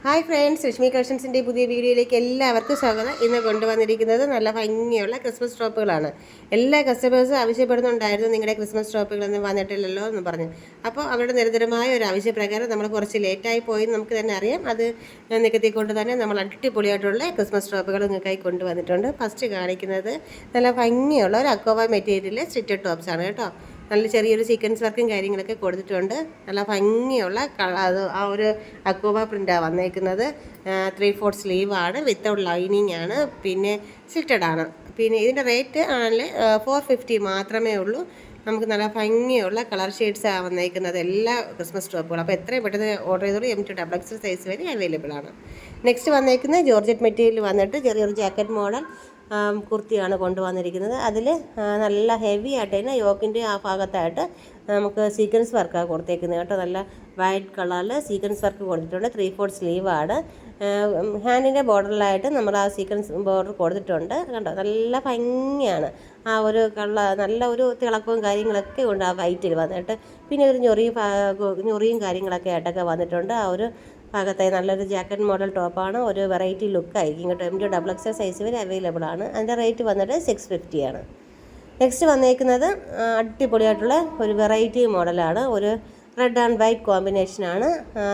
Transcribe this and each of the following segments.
Hi friends, Lakshmi കളക്ഷൻസിൻ്റെ പുതിയ വീഡിയോയിലേക്ക് എല്ലാവർക്കും സ്വാഗതം. ഇന്ന് കൊണ്ടുവന്നിരിക്കുന്നത് നല്ല ഭംഗിയുള്ള ക്രിസ്മസ് ടോപ്പുകളാണ്. എല്ലാ കസ്റ്റമേഴ്സും ആവശ്യപ്പെടുന്നുണ്ടായിരുന്നു, നിങ്ങളുടെ ക്രിസ്മസ് ടോപ്പുകളൊന്നും വന്നിട്ടില്ലല്ലോ എന്ന് പറഞ്ഞു. അപ്പോൾ അവരുടെ നിരന്തരമായ ഒരു ആവശ്യപ്രകാരം നമ്മൾ കുറച്ച് ലേറ്റായി പോയി നമുക്ക് തന്നെ അറിയാം. അത് നികത്തിക്കൊണ്ട് തന്നെ നമ്മൾ അടിപൊളിയായിട്ടുള്ള ക്രിസ്മസ് ടോപ്പുകൾ നിങ്ങൾക്കായി കൊണ്ടുവന്നിട്ടുണ്ട്. ഫസ്റ്റ് കാണിക്കുന്നത് നല്ല ഭംഗിയുള്ള ഒരു അക്കോവ മെറ്റീരിയലിലെ സ്റ്റിറ്റഡ് ടോപ്സാണ് കേട്ടോ. നല്ല ചെറിയൊരു സീക്വൻസ് വർക്കും കാര്യങ്ങളൊക്കെ കൊടുത്തിട്ടുണ്ട്. നല്ല ഭംഗിയുള്ള അത് ആ ഒരു അക്കോബ പ്രിൻ്റാണ് വന്നേക്കുന്നത്. 3/4 സ്ലീവാണ്, വിത്തൗട്ട് ലൈനിങ് ആണ്, പിന്നെ സ്ലിറ്റഡ് ആണ്. പിന്നെ ഇതിൻ്റെ റേറ്റ് ആണെങ്കിൽ 450 മാത്രമേ ഉള്ളൂ. നമുക്ക് നല്ല ഭംഗിയുള്ള കളർ ഷെയ്ഡ്സാണ് വന്നേക്കുന്നത് എല്ലാ ക്രിസ്മസ് ടോപ്പുകളും. അപ്പോൾ എത്രയും പെട്ടെന്ന് ഓർഡർ ചെയ്തോളൂ. M2XX സൈസ് വരെ അവൈലബിൾ ആണ്. നെക്സ്റ്റ് വന്നേക്കുന്നത് ജോർജറ്റ് മെറ്റീരിയൽ വന്നിട്ട് ചെറിയൊരു ജാക്കറ്റ് മോഡൽ കുർത്തിയാണ് കൊണ്ടുവന്നിരിക്കുന്നത്. അതിൽ നല്ല ഹെവി ആയിട്ട് തന്നെ യോക്കിൻ്റെ ആ ഭാഗത്തായിട്ട് നമുക്ക് സീക്വൻസ് വർക്കാണ് കൊടുത്തേക്കുന്നത് കേട്ടോ. നല്ല വൈറ്റ് കളറിൽ സീക്വൻസ് വർക്ക് കൊടുത്തിട്ടുണ്ട്. 3/4 സ്ലീവാണ്. ഹാൻഡിൻ്റെ ബോർഡറിലായിട്ട് നമ്മൾ ആ സീക്വൻസ് ബോർഡർ കൊടുത്തിട്ടുണ്ട് കണ്ടോ. നല്ല ഭംഗിയാണ്. ഒരു നല്ല ഒരു തിളക്കവും കാര്യങ്ങളൊക്കെ ഉണ്ട് ആ വൈറ്റിൽ വന്നിട്ട്. പിന്നെ ഒരു ഞൊറിയും കാര്യങ്ങളൊക്കെ ആയിട്ടൊക്കെ വന്നിട്ടുണ്ട്. ആ ഒരു ഭാഗത്തായി നല്ലൊരു ജാക്കറ്റ് മോഡൽ ടോപ്പാണ്. ഒരു വെറൈറ്റി ലുക്കായിരിക്കും കേട്ടോ. M2XX സൈസ് വരെ അവൈലബിൾ ആണ്. അതിൻ്റെ റേറ്റ് വന്നിട്ട് 650 ആണ്. നെക്സ്റ്റ് വന്നേക്കുന്നത് അടിപൊളിയായിട്ടുള്ള ഒരു വെറൈറ്റി മോഡലാണ്. ഒരു റെഡ് ആൻഡ് വൈറ്റ് കോമ്പിനേഷനാണ്.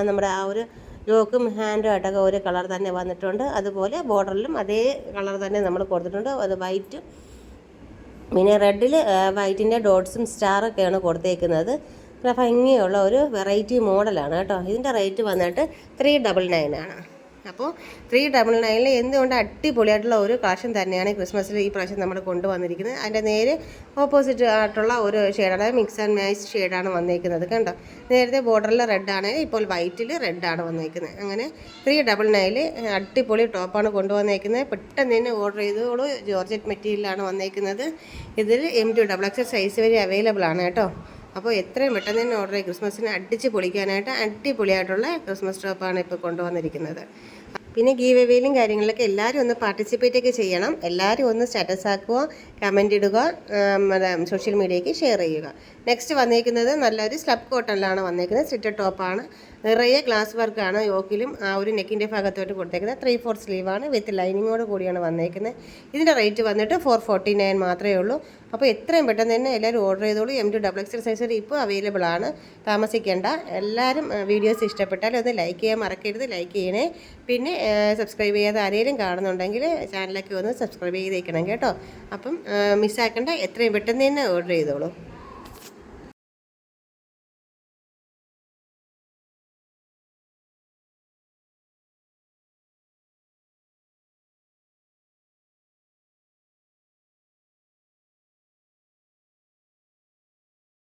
നമ്മുടെ ആ ഒരു യോക്കും ഹാൻഡും ആയിട്ടൊക്കെ ഒരു കളർ തന്നെ വന്നിട്ടുണ്ട്. അതുപോലെ ബോർഡറിലും അതേ കളർ തന്നെ നമ്മൾ കൊടുത്തിട്ടുണ്ട്. അത് വൈറ്റ്, പിന്നെ റെഡിൽ വൈറ്റിൻ്റെ ഡോട്ട്സും സ്റ്റാറൊക്കെയാണ് കൊടുത്തേക്കുന്നത്. നല്ല ഭംഗിയുള്ള ഒരു വെറൈറ്റി മോഡലാണ് കേട്ടോ. ഇതിൻ്റെ റേറ്റ് വന്നിട്ട് 399 ആണ്. അപ്പോൾ 399 എന്തുകൊണ്ട് അടിപൊളിയായിട്ടുള്ള ഒരു കളക്ഷൻ തന്നെയാണ് ക്രിസ്മസിൽ ഈ പ്രാവശ്യം നമ്മൾ കൊണ്ടുവന്നിരിക്കുന്നത്. അതിൻ്റെ നേരെ ഓപ്പോസിറ്റ് ആയിട്ടുള്ള ഒരു ഷെയ്ഡാണ്, മിക്സ് ആൻഡ് മാച്ച് ഷെയ്ഡാണ് വന്നിരിക്കുന്നത് കണ്ടോ. നേരത്തെ ബോർഡറിൽ റെഡാണ്, ഇപ്പോൾ വൈറ്റിൽ റെഡാണ് വന്നിരിക്കുന്നത്. അങ്ങനെ 399 അടിപൊളി ടോപ്പാണ് കൊണ്ടുവന്നിരിക്കുന്നത്. പെട്ടെന്ന് തന്നെ ഓർഡർ ചെയ്തോളൂ. ജോർജറ്റ് മെറ്റീരിയലാണ് വന്നിരിക്കുന്നത്. ഇതിൽ M2XX സൈസ് വരെ അവൈലബിൾ ആണ് കേട്ടോ. അപ്പോൾ എത്രയും പെട്ടെന്ന് തന്നെ ഓർഡർ ചെയ്ത് ക്രിസ്മസിന് അടിച്ച് പൊളിക്കാനായിട്ട് അടിപൊളിയായിട്ടുള്ള ക്രിസ്മസ് ടോപ്പാണ് ഇപ്പോൾ കൊണ്ടുവന്നിരിക്കുന്നത്. പിന്നെ ഗീവ് അവേയിലും കാര്യങ്ങളിലൊക്കെ എല്ലാവരും ഒന്ന് പാർട്ടിസിപ്പേറ്റൊക്കെ ചെയ്യണം. എല്ലാവരും ഒന്ന് സ്റ്റാറ്റസ് ആക്കുക, കമൻ്റ് ഇടുക, സോഷ്യൽ മീഡിയയ്ക്ക് ഷെയർ ചെയ്യുക. നെക്സ്റ്റ് വന്നിരിക്കുന്നത് നല്ലൊരു സ്ലബ് കോട്ടണിലാണ് വന്നിരിക്കുന്നത്. സ്റ്റിറ്റഡ് ടോപ്പാണ്. നിറയെ ഗ്ലാസ് വർക്കാണ് യോക്കിലും ആ ഒരു നെക്കിൻ്റെ ഭാഗത്തോട്ട് കൊടുത്തേക്കുന്നത്. 3/4 സ്ലീവാണ്, വിത്ത് ലൈനിങ്ങോട് കൂടിയാണ് വന്നേക്കുന്നത്. ഇതിൻ്റെ റേറ്റ് വന്നിട്ട് 449 മാത്രമേ ഉള്ളൂ. അപ്പോൾ എത്രയും പെട്ടെന്ന് തന്നെ എല്ലാവരും ഓർഡർ ചെയ്തോളൂ. M2XX സൈസ് വരെ ഇപ്പോൾ അവൈലബിൾ ആണ്. താമസിക്കേണ്ട. എല്ലാവരും വീഡിയോസ് ഇഷ്ടപ്പെട്ടാൽ ഒന്ന് ലൈക്ക് ചെയ്യാൻ മറക്കരുത്. ലൈക്ക് ചെയ്യണേ. പിന്നെ സബ്സ്ക്രൈബ് ചെയ്യാതെ ആരെങ്കിലും കാണുന്നുണ്ടെങ്കിൽ ചാനലൊക്കെ ഒന്ന് സബ്സ്ക്രൈബ് ചെയ്തേക്കണം കേട്ടോ. അപ്പം മിസ്സാക്കേണ്ട, എത്രയും പെട്ടെന്ന് തന്നെ ഓർഡർ ചെയ്തോളൂ.